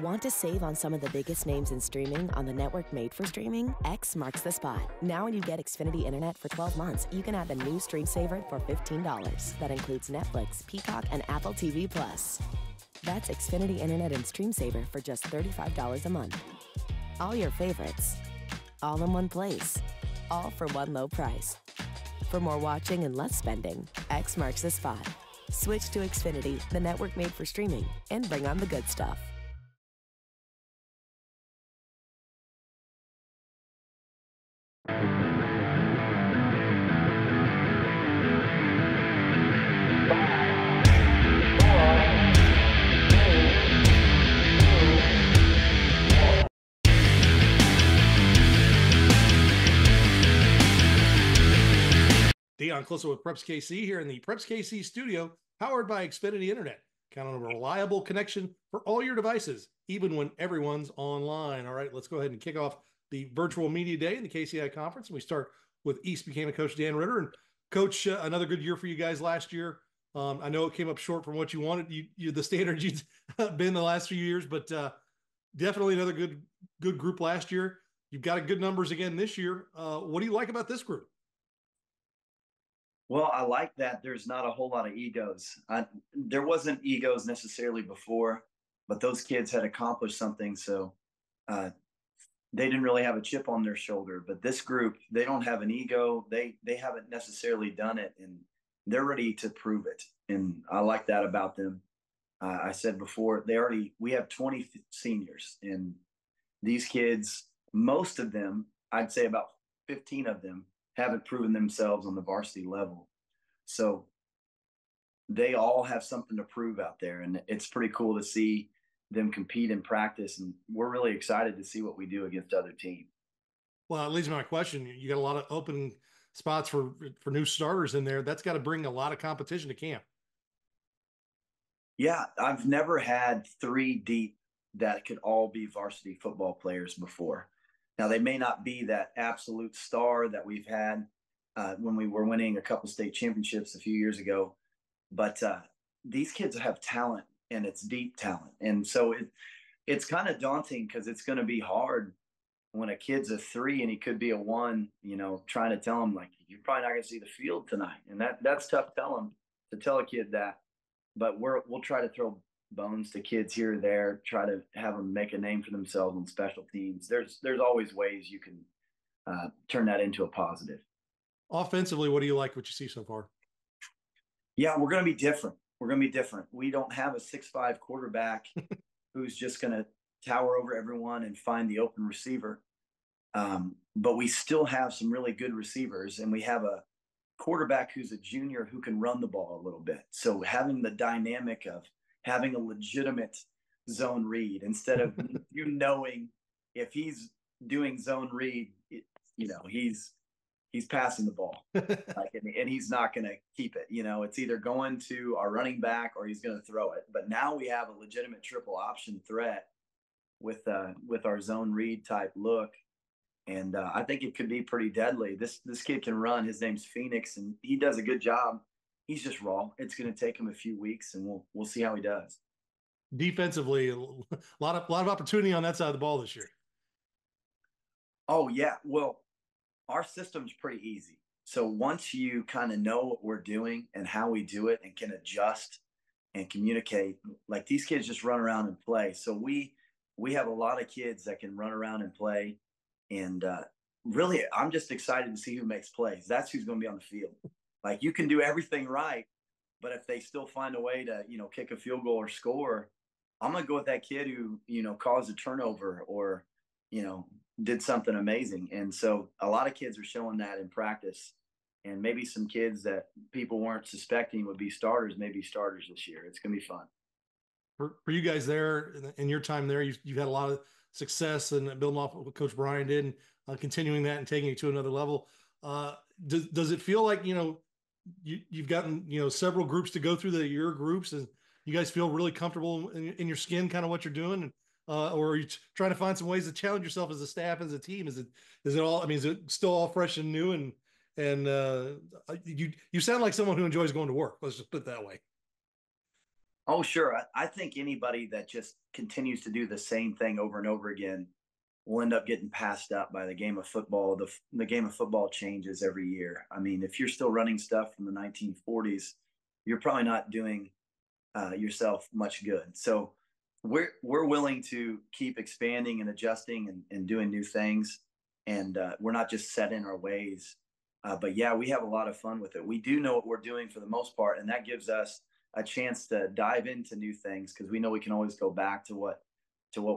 Want to save on some of the biggest names in streaming on the network made for streaming? X marks the spot. Now when you get Xfinity Internet for 12 months, you can add the new Stream Saver for $15. That includes Netflix, Peacock, and Apple TV+. That's Xfinity Internet and Stream Saver for just $35 a month. All your favorites, all in one place, all for one low price. For more watching and less spending, X marks the spot. Switch to Xfinity, the network made for streaming, and bring on the good stuff. Dion Closer with Preps KC here in the Preps KC studio, powered by Xfinity Internet. Count on a reliable connection for all your devices, even when everyone's online. All right, let's go ahead and kick off the virtual media day in the KCI Conference. And we start with East Buchanan coach Dan Ritter. And coach, another good year for you guys last year. I know it came up short from what you wanted, the standards you've been the last few years, but definitely another good group last year. You've got good numbers again this year. What do you like about this group? Well, I like that there's not a whole lot of egos. There wasn't egos necessarily before, but those kids had accomplished something, so they didn't really have a chip on their shoulder. But this group, they don't have an ego. They haven't necessarily done it, and they're ready to prove it. And I like that about them. I said before, we have 20 seniors, and these kids, most of them, I'd say about 15 of them, haven't proven themselves on the varsity level. So they all have something to prove out there, and it's pretty cool to see them compete in practice, and we're really excited to see what we do against other teams. Well, it leads to my question. You got a lot of open spots for new starters in there. That's got to bring a lot of competition to camp. Yeah, I've never had 3 deep that could all be varsity football players before. Now, they may not be that absolute star that we've had when we were winning a couple state championships a few years ago, but these kids have talent, and it's deep talent. And so it's kind of daunting because it's going to be hard when a kid's a 3 and he could be a 1, trying to tell him, like, you're probably not going to see the field tonight. And that's tough to tell a kid that. But we'll try to throw bones to kids here or there, try to have them make a name for themselves on special teams. There's always ways you can turn that into a positive. Offensively, what do you like what you see so far? Yeah, we're going to be different. We don't have a 6'5" quarterback who's just going to tower over everyone and find the open receiver. But we still have some really good receivers, and we have a quarterback who's a junior who can run the ball a little bit. So having the dynamic of having a legitimate zone read instead of knowing if he's doing zone read, he's passing the ball, and he's not going to keep it. It's either going to our running back or he's going to throw it. But now we have a legitimate triple option threat with our zone read type look. And I think it could be pretty deadly. This kid can run. His name's Phoenix, and he does a good job. He's just raw. It's going to take him a few weeks, and we'll see how he does. Defensively, a lot of opportunity on that side of the ball this year. Oh yeah, well, our system's pretty easy. So once you kind of know what we're doing and how we do it, and can adjust and communicate, like, these kids just run around and play. So we have a lot of kids that can run around and play. And really, I'm just excited to see who makes plays. That's who's going to be on the field. Like, you can do everything right, but if they still find a way to, kick a field goal or score, I'm going to go with that kid who, caused a turnover or, did something amazing. And so a lot of kids are showing that in practice. And maybe some kids that people weren't suspecting would be starters, maybe starters this year. It's going to be fun. For you guys there, in your time there, you've had a lot of success and building off what Coach Brian did, and continuing that and taking it to another level. Does it feel like, you've gotten, several groups to go through your groups, and you guys feel really comfortable in your skin, kind of what you're doing? Or are you trying to find some ways to challenge yourself as a staff, as a team? Is it all, is it still all fresh and new? And you sound like someone who enjoys going to work. Let's just put it that way. Oh, sure. I think anybody that just continues to do the same thing over and over again will end up getting passed up by the game of football. The game of football changes every year. I mean, if you're still running stuff from the 1940s, you're probably not doing yourself much good. So we're willing to keep expanding and adjusting and doing new things, and we're not just set in our ways. But yeah, we have a lot of fun with it. We do know what we're doing for the most part, and that gives us a chance to dive into new things because we know we can always go back to what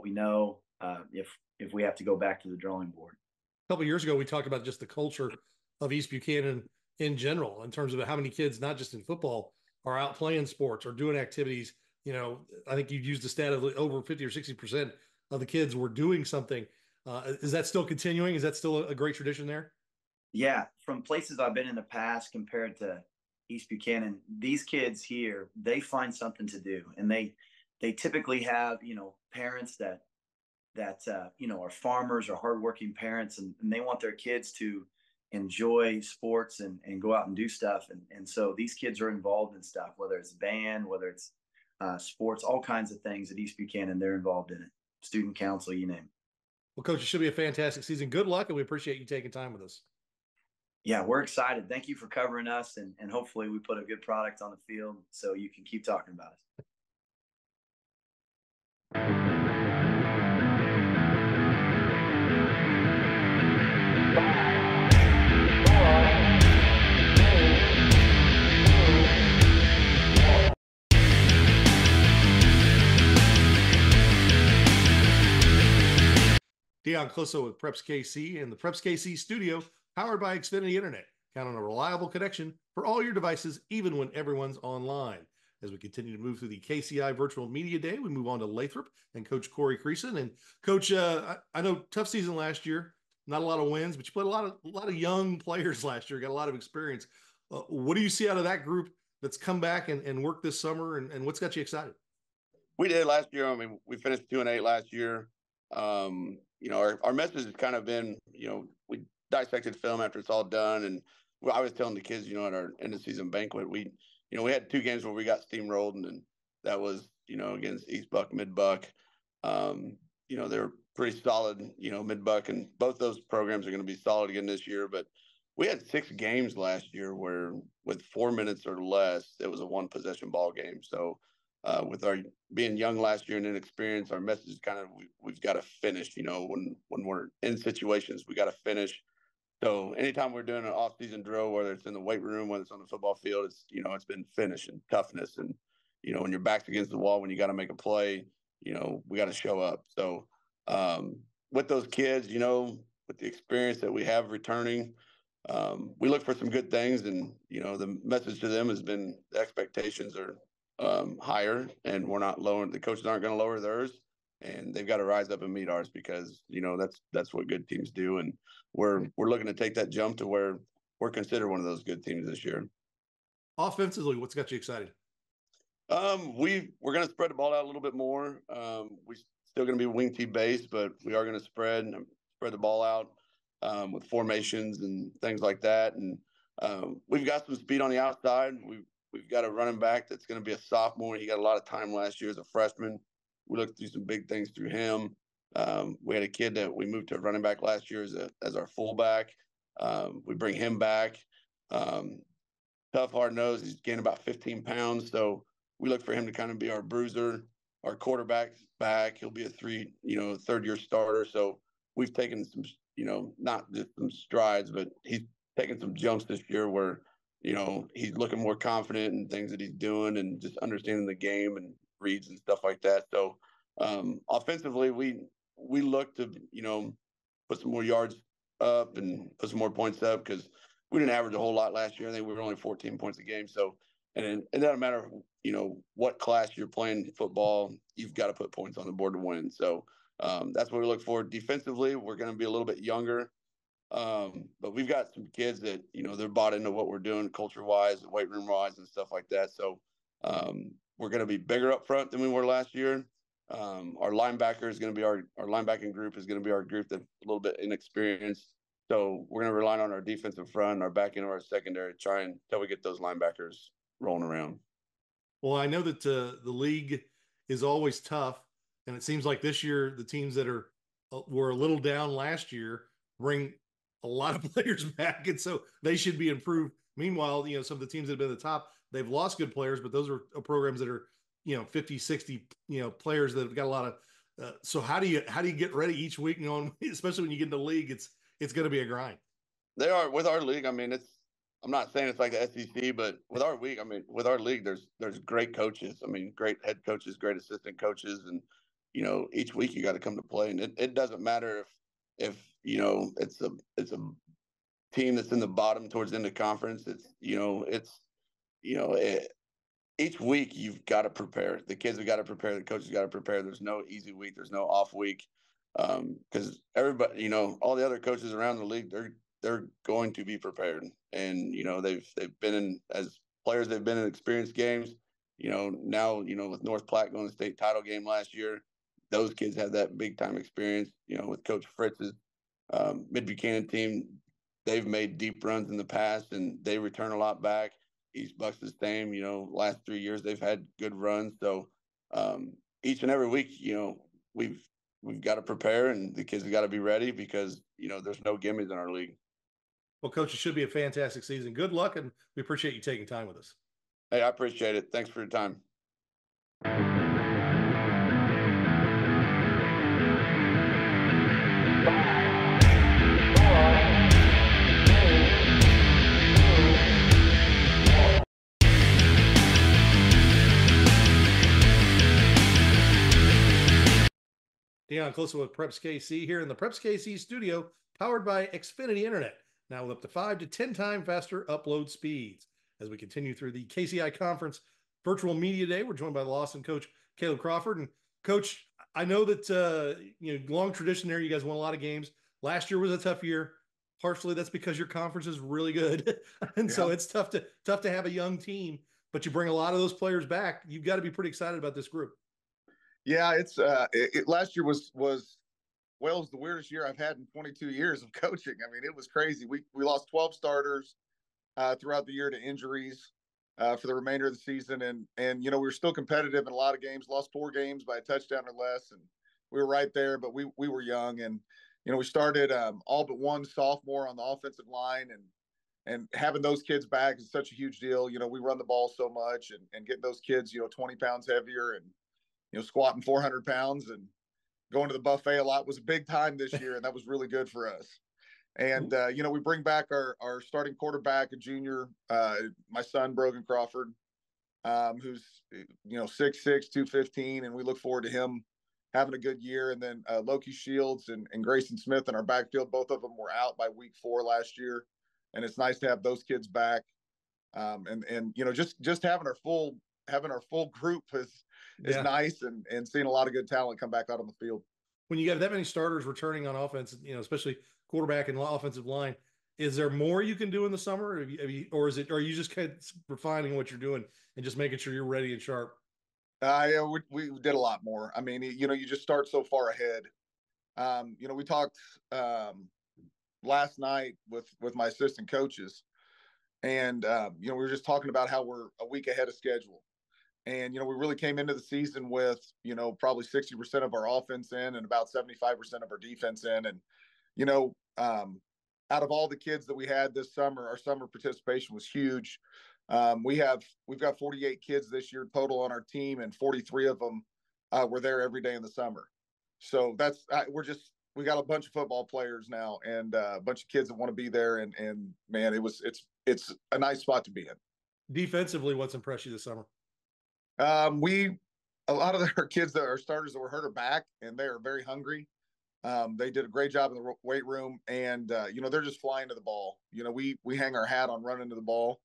we know if we have to go back to the drawing board. A couple of years ago, we talked about just the culture of East Buchanan in general, in terms of how many kids, not just in football, are out playing sports or doing activities. You know, I think you used the stat of over 50 or 60% of the kids were doing something. Is that still continuing? Is that still a great tradition there? Yeah, from places I've been in the past compared to East Buchanan, these kids here, they find something to do, and they typically have parents that are farmers or hardworking parents, and they want their kids to enjoy sports and go out and do stuff, and so these kids are involved in stuff, whether it's band, whether it's sports, all kinds of things at East Buchanan. They're involved in it. Student council, you name it. Well, Coach, it should be a fantastic season. Good luck, and we appreciate you taking time with us. Yeah, we're excited. Thank you for covering us, and hopefully we put a good product on the field so you can keep talking about us. Dion Clisso with Preps KC and the Preps KC studio, powered by Xfinity Internet. Count on a reliable connection for all your devices, even when everyone's online. As we continue to move through the KCI Virtual Media Day, we move on to Lathrop and Coach Corey Creason. And Coach, I know tough season last year, not a lot of wins, but you played a lot of young players last year, got a lot of experience. What do you see out of that group that's come back and worked this summer, and what's got you excited? We did last year. I mean, we finished 2-8 last year. Our message has kind of been, we dissected film after it's all done. And I was telling the kids, at our end of season banquet, we had 2 games where we got steamrolled, and that was, against East Buck, Mid Buck. They're pretty solid, Mid Buck, and both those programs are going to be solid again this year. But we had 6 games last year where with 4 minutes or less, it was a 1-possession ball game. So, with our being young last year and inexperienced, our message is kind of we've got to finish. When we're in situations, we got to finish. So anytime we're doing an off-season drill, whether it's in the weight room, whether it's on the football field, it's been finish and toughness. And when your back's against the wall, when you got to make a play, we got to show up. So with those kids, with the experience that we have returning, we look for some good things, and the message to them has been the expectations are higher, and we're not lowering. The coaches aren't going to lower theirs, and they've got to rise up and meet ours because that's what good teams do, and we're looking to take that jump to where we're considered one of those good teams this year. Offensively, what's got you excited? We're going to spread the ball out a little bit more. We still going to be wing T based, but we are going to spread the ball out with formations and things like that, and we've got some speed on the outside. We've got a running back that's going to be a sophomore. He got a lot of time last year as a freshman. We looked through some big things through him. We had a kid that we moved to running back last year as our fullback. We bring him back. Tough, hard-nosed. He's gained about 15 pounds. So we look for him to kind of be our bruiser. Our quarterback's back. He'll be a third-year starter. So we've taken some, not just some strides, but he's taken some jumps this year where he's looking more confident in things that he's doing and just understanding the game and reads and stuff like that. So offensively, we look to, put some more yards up and put some more points up because we didn't average a whole lot last year. I think we were only 14 points a game. So, and it doesn't matter, what class you're playing football, you've got to put points on the board to win. So that's what we look for. Defensively, we're going to be a little bit younger. But we've got some kids that, they're bought into what we're doing culture-wise, weight room-wise, and stuff like that. So we're going to be bigger up front than we were last year. Our linebacker is going to be our linebacking group is going to be our group that's a little bit inexperienced. So we're going to rely on our defensive front, our back end of our secondary, try until we get those linebackers rolling around. Well, I know that the league is always tough, and it seems like this year the teams that were a little down last year bring a lot of players back, and so they should be improved. Meanwhile, some of the teams that have been at the top, they've lost good players, but those are programs that are 50, 60 players that have got a lot of. So how do you get ready each week, knowing, especially when you get into the league, it's going to be a grind. They are with our league. I mean, I'm not saying it's like the SEC, but with our league, with our league, there's great coaches. I mean, great head coaches, great assistant coaches, and each week you got to come to play, and it doesn't matter if it's a team that's in the bottom towards the end of conference. Each week you've got to prepare. The kids have got to prepare. The coaches got to prepare. There's no easy week. There's no off week, because everybody, all the other coaches around the league, they're going to be prepared, and they've been in as players. They've been in experienced games. Now with North Platte going to the state title game last year, those kids have that big time experience. With Coach Fritz's Mid Buchanan team, they've made deep runs in the past, and they return a lot back. East Bucks the same. Last 3 years they've had good runs. So each and every week, we've got to prepare, and the kids have got to be ready, because there's no gimmies in our league. Well, Coach, it should be a fantastic season. Good luck, and we appreciate you taking time with us. Hey, I appreciate it. Thanks for your time. Deion Closer with Preps KC here in the Preps KC studio, powered by Xfinity Internet, now with up to 5 to 10 times faster upload speeds. As we continue through the KCI Conference Virtual Media Day, we're joined by the Lawson coach, Caleb Crawford. And Coach, I know that, long tradition there, you guys won a lot of games. Last year was a tough year. Partially that's because your conference is really good. And so it's tough to have a young team, but you bring a lot of those players back. You've got to be pretty excited about this group. Yeah, last year was the weirdest year I've had in 22 years of coaching. I mean, it was crazy. We lost 12 starters throughout the year to injuries for the remainder of the season, and we were still competitive in a lot of games. Lost 4 games by a touchdown or less, and we were right there. But we were young, and we started all but one sophomore on the offensive line, and having those kids back is such a huge deal. We run the ball so much, and getting those kids 20 pounds heavier, and squatting 400 pounds and going to the buffet a lot was a big time this year. And that was really good for us. And, we bring back our starting quarterback, a junior, my son, Brogan Crawford, who's, 6'6", 215. And we look forward to him having a good year. And then Loki Shields and Grayson Smith in our backfield, both of them were out by week 4 last year. And it's nice to have those kids back. Just having our full group is nice, and seeing a lot of good talent come back out on the field. When you got that many starters returning on offense, especially quarterback and offensive line, is there more you can do in the summer? Or are you just kind of refining what you're doing and just making sure you're ready and sharp? Yeah, we did a lot more. I mean, you just start so far ahead. We talked last night with my assistant coaches, and we were just talking about how we're a week ahead of schedule. And, we really came into the season with, probably 60% of our offense in and about 75% of our defense in. And, out of all the kids that we had this summer, our summer participation was huge. We've got 48 kids this year total on our team, and 43 of them were there every day in the summer. So we got a bunch of football players now, and a bunch of kids that want to be there. And man, it's a nice spot to be in. Defensively, what's impressed you this summer? A lot of our kids that are starters that were hurt are back, and they are very hungry. They did a great job in the weight room, and they're just flying to the ball. We hang our hat on running to the ball,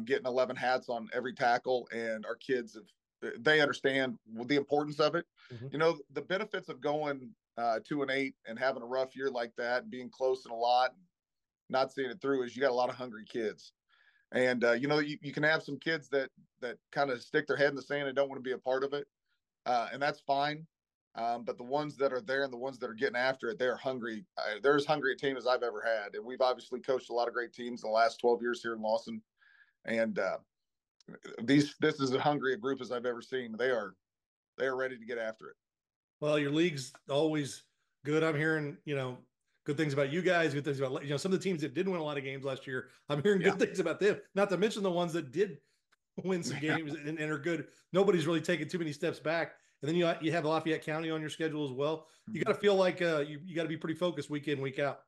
getting 11 hats on every tackle, and our kids they understand the importance of it. Mm-hmm. The benefits of going 2-8 and having a rough year like that, and being close in a lot, and not seeing it through, is you got a lot of hungry kids. And, you can have some kids that kind of stick their head in the sand and don't want to be a part of it. And that's fine. But the ones that are there and the ones that are getting after it, they're hungry. They're as hungry a team as I've ever had. And we've obviously coached a lot of great teams in the last 12 years here in Lawson. And this is as hungry a group as I've ever seen. They are ready to get after it. Well, your league's always good. I'm hearing, good things about you guys, good things about, some of the teams that didn't win a lot of games last year. I'm hearing good things about them, not to mention the ones that did win some games and are good. Nobody's really taken too many steps back. And then you have Lafayette County on your schedule as well. You got to feel like you got to be pretty focused week in, week out.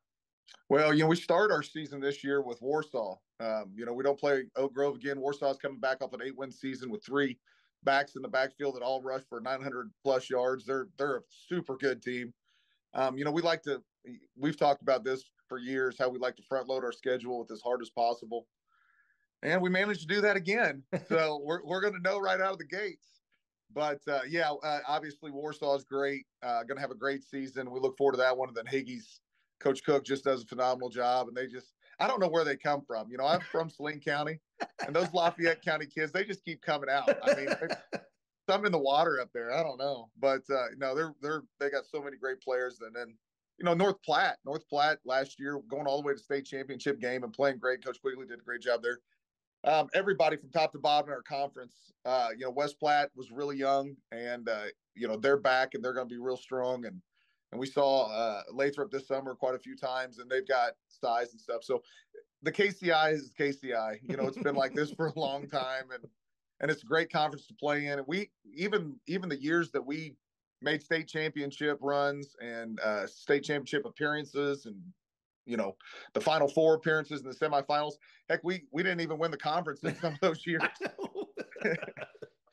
Well, we start our season this year with Warsaw. We don't play Oak Grove again. Warsaw's coming back off an 8-win season with 3 backs in the backfield that all rush for 900 plus yards. They're a super good team. We've talked about this for years, how we like to front load our schedule with as hard as possible. And we managed to do that again. So we're going to know right out of the gates. But obviously Warsaw is great. Going to have a great season. We look forward to that one. And then Hagge's Coach Cook just does a phenomenal job. And I don't know where they come from. I'm from Saline County, and those Lafayette County kids, they just keep coming out. I mean, some in the water up there. I don't know, but no, they got so many great players. And then North Platte last year going all the way to state championship game and playing great. Coach Quigley did a great job there. Everybody from top to bottom in our conference. West Platte was really young, and they're back and they're going to be real strong. And we saw Lathrop this summer quite a few times, and they've got size and stuff. So the KCI is KCI. It's been like this for a long time, and it's a great conference to play in. And we even the years that we made state championship runs and state championship appearances, and the Final Four appearances and the semifinals. Heck, we didn't even win the conference in some of those years.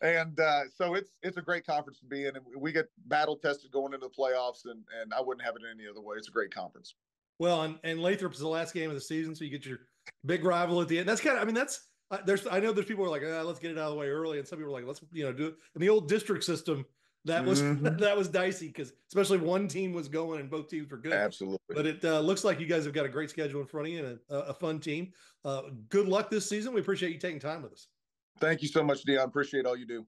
And so it's a great conference to be in, and we get battle tested going into the playoffs, and I wouldn't have it any other way. It's a great conference. Well, and Lathrop is the last game of the season, so you get your big rival at the end. That's kind of, I know there's people who are like, let's get it out of the way early, and some people are like, let's do it. In the old district system, that was that was dicey because especially one team was going and both teams were good. Absolutely. But it looks like you guys have got a great schedule in front of you and a fun team. Good luck this season. We appreciate you taking time with us. Thank you so much, Dion. Appreciate all you do.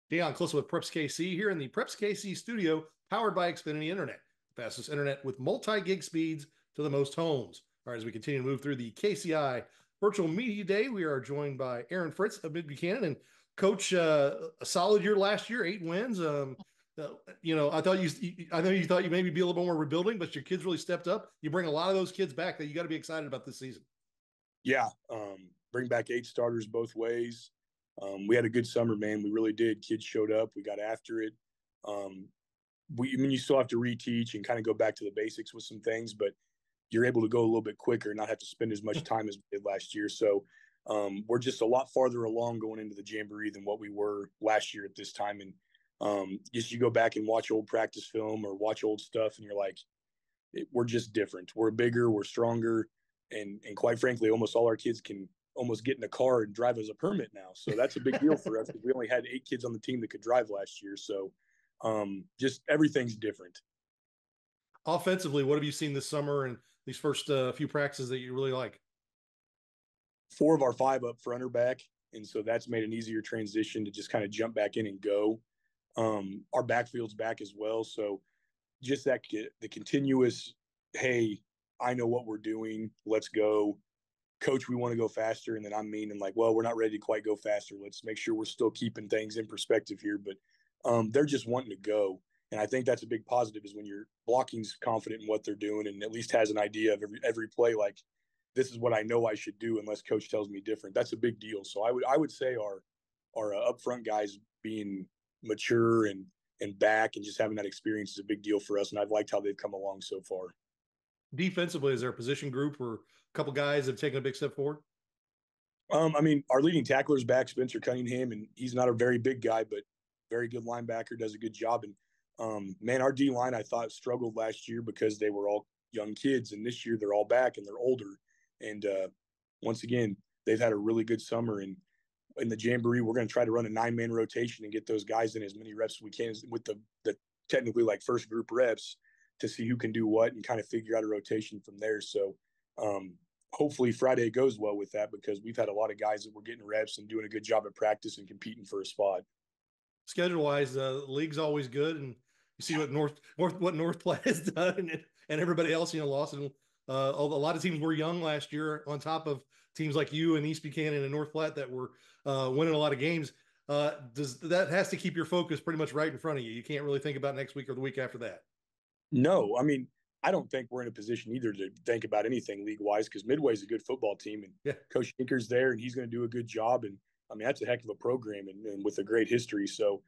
Dion Close with Preps KC here in the Preps KC studio, powered by Xfinity Internet, the fastest internet with multi-gig speeds to the most homes. All right, as we continue to move through the KCI Virtual Media Day, we are joined by Aaron Fritz of Mid-Buchanan. And Coach, a solid year last year, 8 wins. I know you thought you maybe be a little more rebuilding, but your kids really stepped up. You bring a lot of those kids back that you got to be excited about this season. Yeah, bring back 8 starters both ways. We had a good summer, man. We really did. Kids showed up. We got after it. You still have to reteach and kind of go back to the basics with some things, but you're able to go a little bit quicker and not have to spend as much time as we did last year. So we're just a lot farther along going into the Jamboree than what we were last year at this time. And just you go back and watch old practice film or watch old stuff, and you're like, we're just different. We're bigger, we're stronger, and quite frankly, almost all our kids can almost get in a car and drive as a permit now. So that's a big deal for us. We only had 8 kids on the team that could drive last year. So just everything's different. Offensively, what have you seen this summer and these first few practices that you really like? 4 of our 5 up front are back. And so that's made an easier transition to just kind of jump back in and go. Our backfield's back as well. So just the continuous, hey, I know what we're doing. Let's go. Coach, we want to go faster. And then I'm mean and like, well, we're not ready to quite go faster. Let's make sure we're still keeping things in perspective here. But they're just wanting to go. And I think that's a big positive is when your blocking's confident in what they're doing and at least has an idea of every play, like this is what I know I should do unless coach tells me different. That's a big deal. So I would say our upfront guys being mature and back and just having that experience is a big deal for us. And I've liked how they've come along so far. Defensively, is there a position group or a couple guys that have taken a big step forward? Our leading tackler is back, Spencer Cunningham, and he's not a very big guy, but very good linebacker, does a good job. And man, our D line I thought struggled last year because they were all young kids, and this year they're all back and they're older. And once again, they've had a really good summer. And in the Jamboree, we're going to try to run a 9-man rotation and get those guys in as many reps as we can with the technically like first group reps to see who can do what and kind of figure out a rotation from there. So hopefully Friday goes well with that, because we've had a lot of guys that were getting reps and doing a good job at practice and competing for a spot. Schedule wise, the league's always good, and you see what North Platte has done, and everybody else, lost. And a lot of teams were young last year, on top of teams like you and East Buchanan and North Platte that were winning a lot of games. Does that has to keep your focus pretty much right in front of you? You can't really think about next week or the week after that. No, I mean, I don't think we're in a position either to think about anything league wise, because Midway's a good football team, and yeah, Coach Hinker's there, and he's going to do a good job. And I mean, that's a heck of a program, and with a great history. So,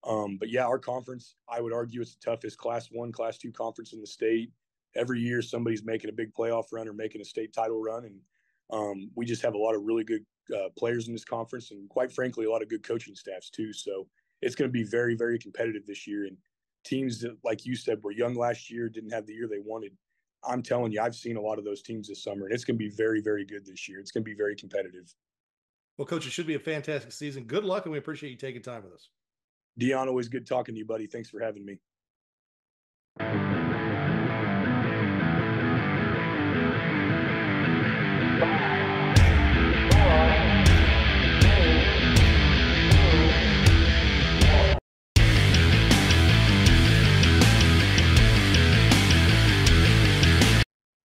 but yeah, our conference, I would argue, it's the toughest Class 1, Class 2 conference in the state. Every year, somebody's making a big playoff run or making a state title run, and we just have a lot of really good players in this conference, and quite frankly, a lot of good coaching staffs too. So it's going to be very, very competitive this year. And teams that, like you said, were young last year, didn't have the year they wanted. I'm telling you, I've seen a lot of those teams this summer, and it's going to be very, very good this year. It's going to be very competitive. Well, Coach, it should be a fantastic season. Good luck, and we appreciate you taking time with us. Dion, always good talking to you, buddy. Thanks for having me.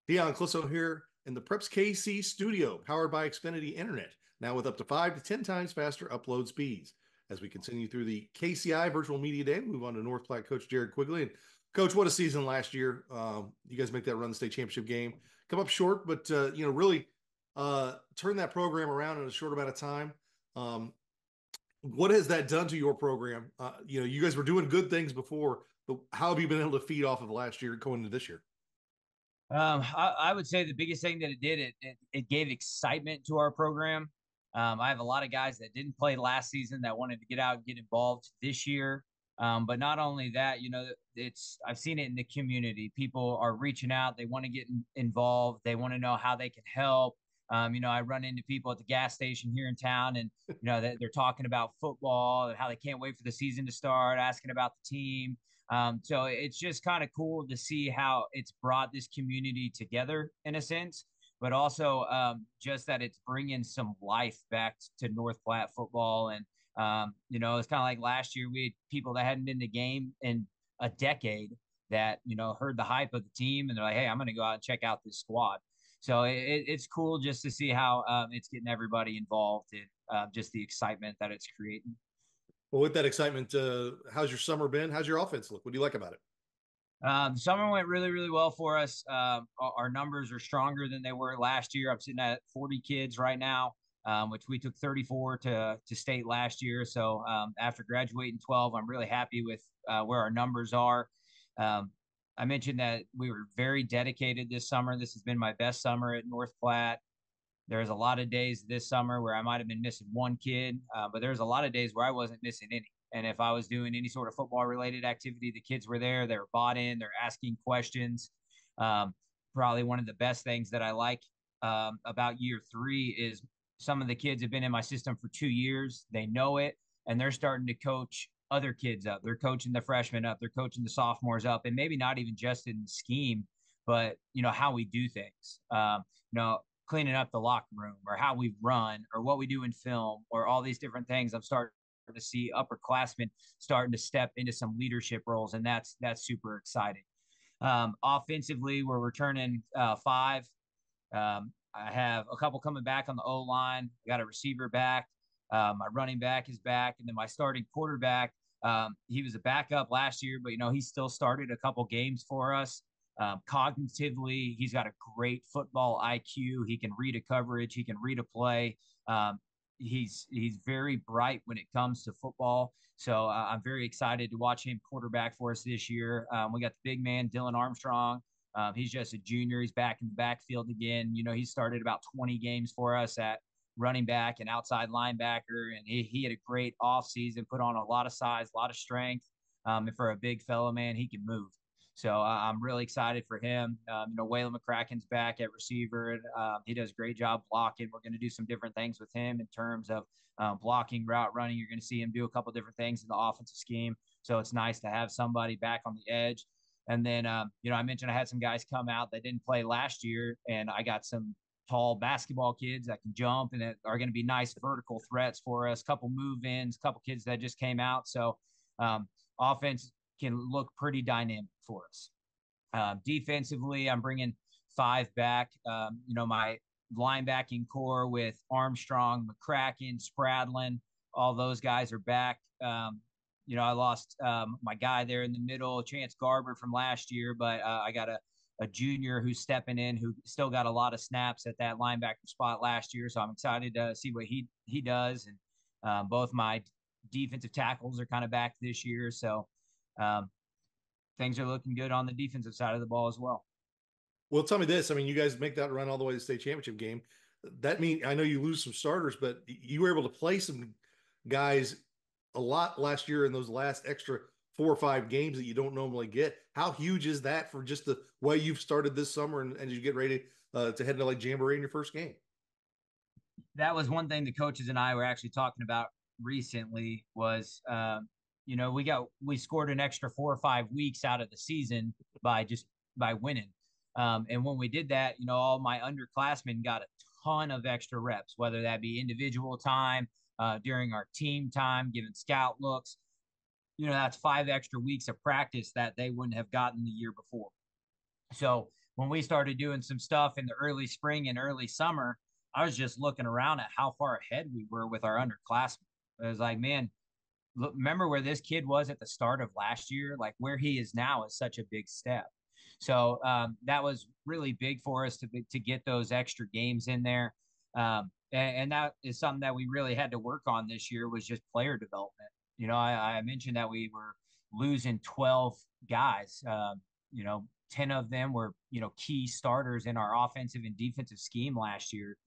Dion Clisso here in the Preps KC studio, powered by Xfinity Internet, now with up to 5 to 10 times faster upload speeds. As we continue through the KCI Virtual Media Day, we move on to North Platte coach Jared Quigley. And Coach, what a season last year. You guys make that run the state championship game. Come up short, but really turn that program around in a short amount of time. What has that done to your program? You guys were doing good things before, but how have you been able to feed off of last year going into this year? I would say the biggest thing that it did, it gave excitement to our program. I have a lot of guys that didn't play last season that wanted to get out and get involved this year. But not only that, I've seen it in the community. People are reaching out. They want to get involved. They want to know how they can help. I run into people at the gas station here in town, and, they're talking about football and how they can't wait for the season to start, asking about the team. So it's just kind of cool to see how it's brought this community together in a sense, but also just that it's bringing some life back to North Platte football. And, it's kind of like last year, we had people that hadn't been to the game in a decade that, heard the hype of the team, and they're like, hey, I'm going to go out and check out this squad. So it's cool just to see how it's getting everybody involved and just the excitement that it's creating. Well, with that excitement, how's your summer been? How's your offense look? What do you like about it? The summer went really, really well for us. Our numbers are stronger than they were last year. I'm sitting at 40 kids right now, which we took 34 to state last year. So after graduating 12, I'm really happy with where our numbers are. I mentioned that we were very dedicated this summer. This has been my best summer at North Platte. There's a lot of days this summer where I might have been missing one kid, but there's a lot of days where I wasn't missing any. And if I was doing any sort of football related activity, the kids were there, they were bought in, they're asking questions. Probably one of the best things that I like about year 3 is some of the kids have been in my system for 2 years. They know it, and they're starting to coach other kids up. They're coaching the freshmen up. They're coaching the sophomores up, and maybe not even just in scheme, but, how we do things. Cleaning up the locker room, or how we run, or what we do in film, or all these different things. I'm starting to see upperclassmen starting to step into some leadership roles, and that's super exciting. Offensively, we're returning 5. I have a couple coming back on the O-line. I got a receiver back. My running back is back, and then my starting quarterback. He was a backup last year, but he still started a couple games for us. Cognitively, he's got a great football IQ. He can read a coverage. He can read a play. He's very bright when it comes to football. So I'm very excited to watch him quarterback for us this year. We got the big man, Dylan Armstrong. He's just a junior. He's back in the backfield again. He started about 20 games for us at running back and outside linebacker. And he had a great offseason, put on a lot of size, a lot of strength. And for a big fellow, man, he can move. So I'm really excited for him. Waylon McCracken's back at receiver. He does a great job blocking. We're going to do some different things with him in terms of blocking, route running. You're going to see him do a couple different things in the offensive scheme. So it's nice to have somebody back on the edge. And then, I mentioned I had some guys come out that didn't play last year, and I got some tall basketball kids that can jump and that are going to be nice vertical threats for us. Couple move-ins, couple kids that just came out. So offense can look pretty dynamic for us. Defensively, I'm bringing 5 back. My linebacking core with Armstrong, McCracken, Spradlin, all those guys are back. I lost my guy there in the middle, Chance Garber from last year, but I got a junior who's stepping in who still got a lot of snaps at that linebacker spot last year. So I'm excited to see what he does. And both my defensive tackles are kind of back this year. So things are looking good on the defensive side of the ball as well. Well, tell me this. I mean, you guys make that run all the way to the state championship game. That means I know you lose some starters, but you were able to play some guys a lot last year in those last extra 4 or 5 games that you don't normally get. How huge is that for just the way you've started this summer and you get ready to head into like Jamboree in your first game? That was one thing the coaches and I were actually talking about recently was, we scored an extra 4 or 5 weeks out of the season by winning. And when we did that, all my underclassmen got a ton of extra reps, whether that be individual time, during our team time, giving scout looks. That's 5 extra weeks of practice that they wouldn't have gotten the year before. So when we started doing some stuff in the early spring and early summer, I was just looking around at how far ahead we were with our underclassmen. I was like, man, look, remember where this kid was at the start of last year? Like where he is now is such a big step. So that was really big for us to get those extra games in there. And that is something that we really had to work on this year was just player development. I mentioned that we were losing 12 guys. 10 of them were, key starters in our offensive and defensive scheme last year.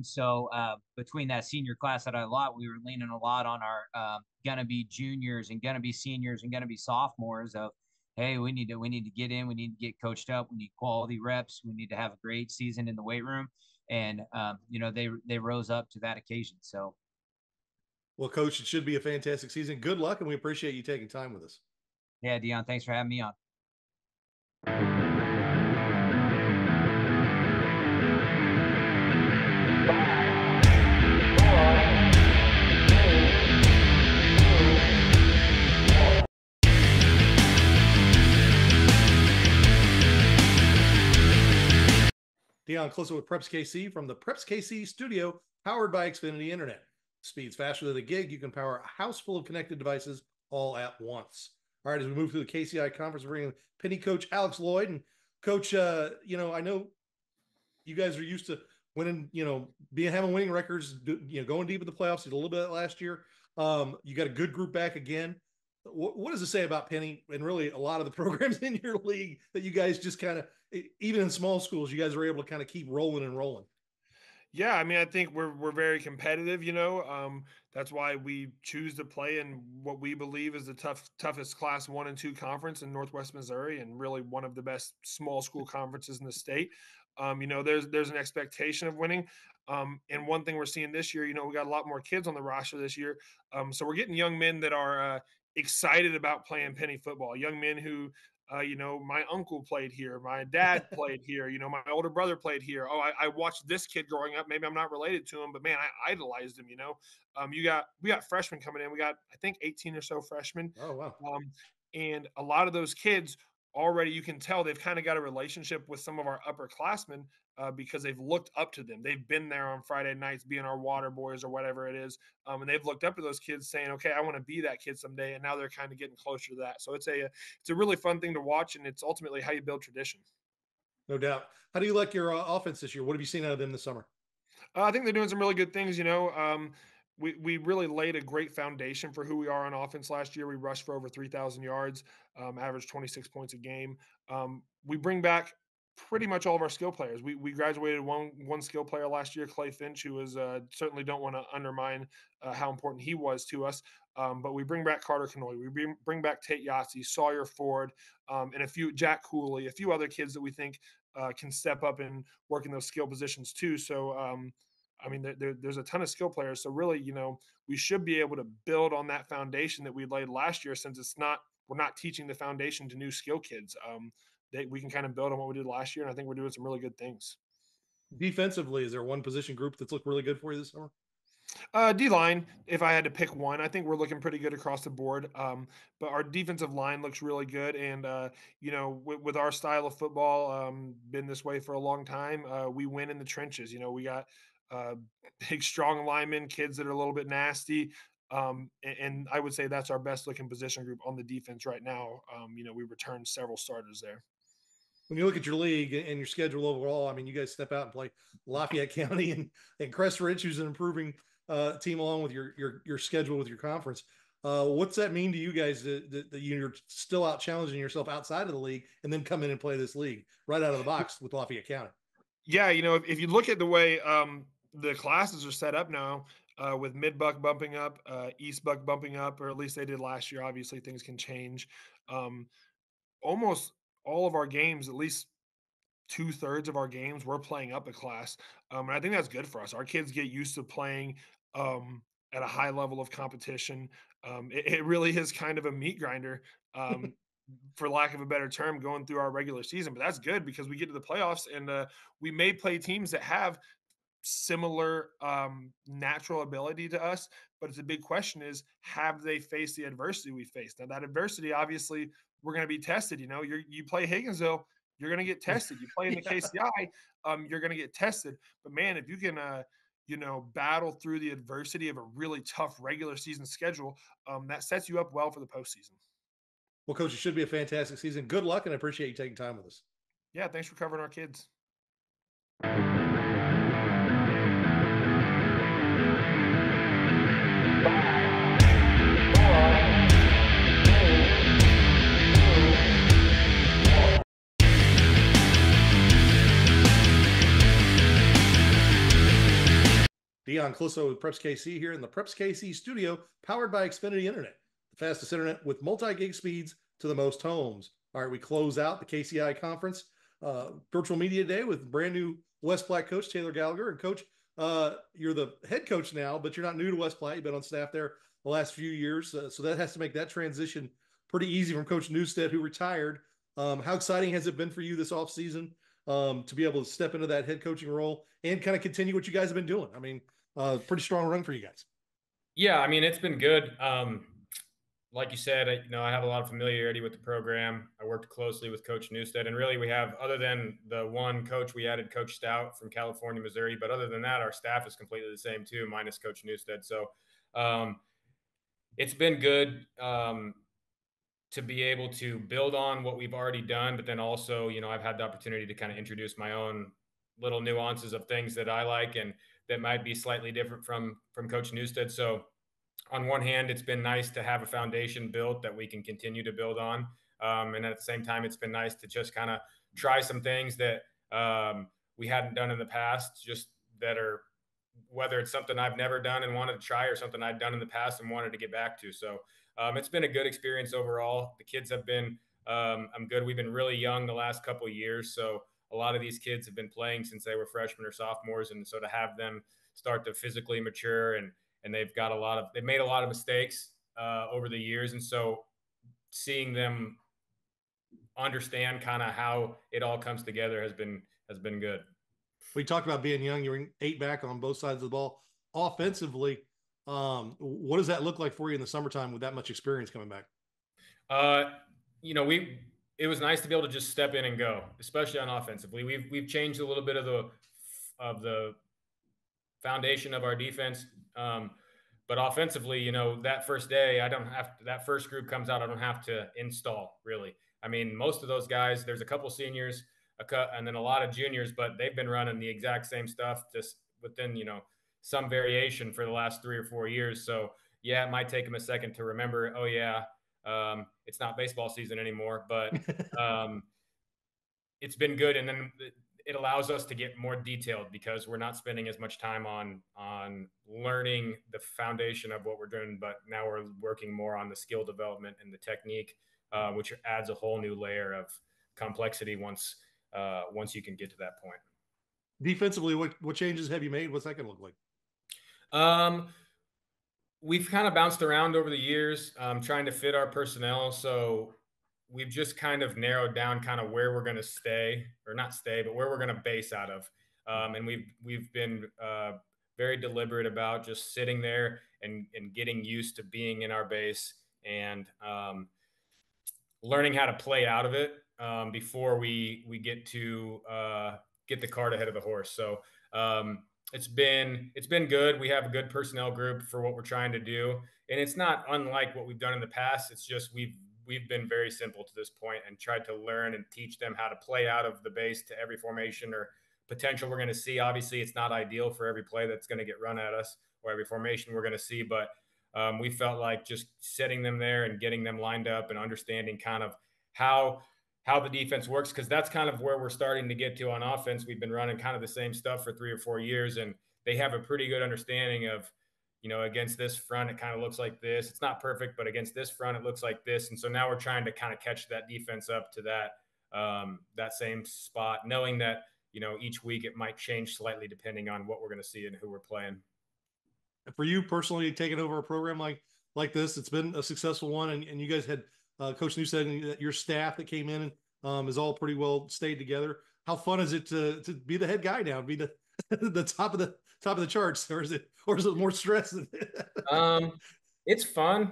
So between that senior class that we were leaning a lot on our gonna be juniors and gonna be seniors and gonna be sophomores of, hey, we need to get in, we need to get coached up, we need quality reps, we need to have a great season in the weight room. And they rose up to that occasion. So well, Coach, it should be a fantastic season. Good luck, and we appreciate you taking time with us. Yeah, Dion, thanks for having me on. Dion Closer with Preps KC from the Preps KC studio, powered by Xfinity Internet. Speeds faster than a gig. You can power a house full of connected devices all at once. All right, as we move through the KCI Conference, we're bringing Penny coach Alex Lloyd. And Coach, I know you guys are used to winning, having winning records, going deep in the playoffs. You did a little bit last year. You got a good group back again. What does it say about Penny and really a lot of the programs in your league that you guys just kind of, even in small schools, you guys are able to kind of keep rolling and rolling? Yeah, I mean, I think we're very competitive. That's why we choose to play in what we believe is the toughest Class 1 and 2 conference in Northwest Missouri, and really one of the best small school conferences in the state. There's an expectation of winning. And one thing we're seeing this year, we got a lot more kids on the roster this year. So we're getting young men that are excited about playing penny football. Young men who my uncle played here, my dad played here, my older brother played here. Oh, I watched this kid growing up. Maybe I'm not related to him, but man, I idolized him. We got freshmen coming in. We got, I think, 18 or so freshmen. Oh, wow. And a lot of those kids already, you can tell they've kind of got a relationship with some of our upperclassmen because they've looked up to them. They've been there on Friday nights being our water boys or whatever it is. And they've looked up to those kids saying, okay, I want to be that kid someday. And now they're kind of getting closer to that. So it's a really fun thing to watch. And it's ultimately how you build tradition. No doubt. How do you like your offense this year? What have you seen out of them this summer? I think they're doing some really good things. We really laid a great foundation for who we are on offense last year. We rushed for over 3,000 yards, averaged 26 points a game. We bring back pretty much all of our skill players. We graduated one skill player last year, Clay Finch, who was certainly don't want to undermine how important he was to us. But we bring back Carter Canoy. We bring back Tate Yahtzee, Sawyer Ford, and Jack Cooley, a few other kids that we think can step up and work in those skill positions too. So, there's a ton of skill players. So really, we should be able to build on that foundation that we laid last year, since we're not teaching the foundation to new skill kids. We can kind of build on what we did last year. And I think we're doing some really good things. Defensively, is there one position group that's looked really good for you this summer? D line, if I had to pick one, I think we're looking pretty good across the board. But our defensive line looks really good. And, with our style of football, been this way for a long time, we win in the trenches. We got uh, big, strong linemen, kids that are a little bit nasty. And I would say that's our best looking position group on the defense right now. We returned several starters there. When you look at your league and your schedule overall, I mean, you guys step out and play Lafayette County and Crest Ridge, who's an improving team along with your schedule with your conference. What's that mean to you guys that you're still out challenging yourself outside of the league and then come in and play this league right out of the box with Lafayette County? Yeah, if you look at the way the classes are set up now, with Mid Buck bumping up, East Buck bumping up, or at least they did last year. Obviously, things can change. Um, Almost all of our games, at least two-thirds of our games, we're playing up a class, and I think that's good for us. Our kids get used to playing at a high level of competition. It really is kind of a meat grinder, um, for lack of a better term, going through our regular season. But that's good because we get to the playoffs, and we may play teams that have similar natural ability to us, but it's a big question is, have they faced the adversity we faced? Now that adversity, obviously we're going to be tested. You play Higginsville, you're going to get tested. You play in the Yeah. KCI, you're going to get tested. But man, if you can battle through the adversity of a really tough regular season schedule, that sets you up well for the postseason. Well, Coach, it should be a fantastic season. Good luck, and I appreciate you taking time with us. Yeah, thanks for covering our kids. Dion Clisso with Preps KC here in the Preps KC studio, powered by Xfinity Internet, the fastest internet with multi-gig speeds to the most homes. All right, we close out the KCI Conference virtual media day with brand new West Platte coach Taylor Gallagher. And Coach, you're the head coach now, but you're not new to West Platte. You've been on staff there the last few years, so that has to make that transition pretty easy from Coach Newstead, who retired. How exciting has it been for you this offseason to be able to step into that head coaching role and kind of continue what you guys have been doing? I mean, pretty strong run for you guys. Yeah, I mean, it's been good. Like you said, I have a lot of familiarity with the program. I worked closely with Coach Newstead, and really we have, other than the one coach, we added Coach Stout from California, Missouri. But other than that, our staff is completely the same too, minus Coach Newstead. So it's been good to be able to build on what we've already done. But then also, I've had the opportunity to kind of introduce my own little nuances of things that I like and that might be slightly different from Coach Newstead. So on one hand, it's been nice to have a foundation built that we can continue to build on. And at the same time, it's been nice to just kind of try some things that we hadn't done in the past, just that are, whether it's something I've never done and wanted to try or something I'd done in the past and wanted to get back to. So it's been a good experience overall. The kids have been, I'm good. We've been really young the last couple of years. So a lot of these kids have been playing since they were freshmen or sophomores. And so to have them start to physically mature and they've made a lot of mistakes over the years. And so seeing them understand kind of how it all comes together has been good. We talked about being young. You're 8 back on both sides of the ball. Offensively, what does that look like for you in the summertime with that much experience coming back? It was nice to be able to just step in and go, especially on offensively. We've changed a little bit of the foundation of our defense. But offensively, that first day, that first group comes out, I don't have to install really. I mean, most of those guys, there's a couple seniors, and then a lot of juniors, but they've been running the exact same stuff just within, some variation for the last 3 or 4 years. So yeah, it might take them a second to remember, oh yeah, it's not baseball season anymore, but it's been good. And then it allows us to get more detailed because we're not spending as much time on learning the foundation of what we're doing, but now we're working more on the skill development and the technique, which adds a whole new layer of complexity once you can get to that point. Defensively, what changes have you made? What's that going to look like? We've kind of bounced around over the years, trying to fit our personnel. So we've just kind of narrowed down kind of where we're going to stay, or not stay, but where we're going to base out of. And we've been very deliberate about just sitting there and getting used to being in our base and learning how to play out of it before we get to get the cart ahead of the horse. So it's been good. We have a good personnel group for what we're trying to do, and it's not unlike what we've done in the past. It's just we've been very simple to this point and tried to learn and teach them how to play out of the base to every formation or potential we're going to see. Obviously, it's not ideal for every play that's going to get run at us or every formation we're going to see, but we felt like just setting them there and getting them lined up and understanding kind of how the defense works, because that's kind of where we're starting to get to on offense. We've been running kind of the same stuff for 3 or 4 years, and they have a pretty good understanding of, against this front, it kind of looks like this. It's not perfect, but against this front, it looks like this. And so now we're trying to kind of catch that defense up to that same spot, knowing that, each week it might change slightly depending on what we're going to see and who we're playing. For you personally, taking over a program like this, it's been a successful one, and you guys had Coach Newstead and your staff that came in and is all pretty well stayed together. How fun is it to be the head guy now, be the the top of the charts, or is it more stress? It's fun.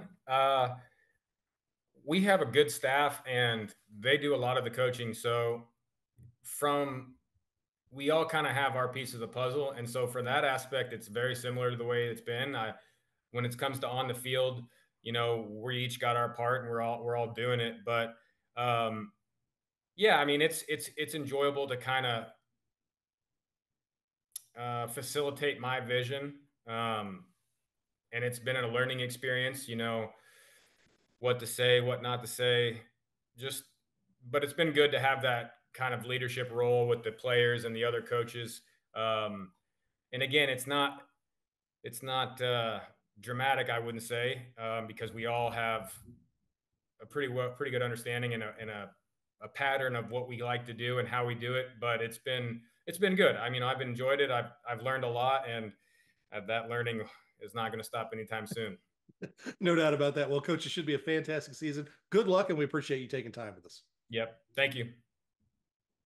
We have a good staff, and they do a lot of the coaching. So we all kind of have our piece of the puzzle. And so for that aspect, it's very similar to the way it's been. When it comes to on the field, we each got our part and we're all doing it. But yeah, I mean, it's enjoyable to kind of facilitate my vision. And it's been a learning experience, what to say, what not to say, but it's been good to have that kind of leadership role with the players and the other coaches. And again, it's not dramatic, I wouldn't say, because we all have a pretty good understanding and a pattern of what we like to do and how we do it. But it's been good. I mean, I've enjoyed it. I've learned a lot, and that learning is not going to stop anytime soon. No doubt about that. Well, Coach, it should be a fantastic season. Good luck, and we appreciate you taking time with us. Yep. Thank you.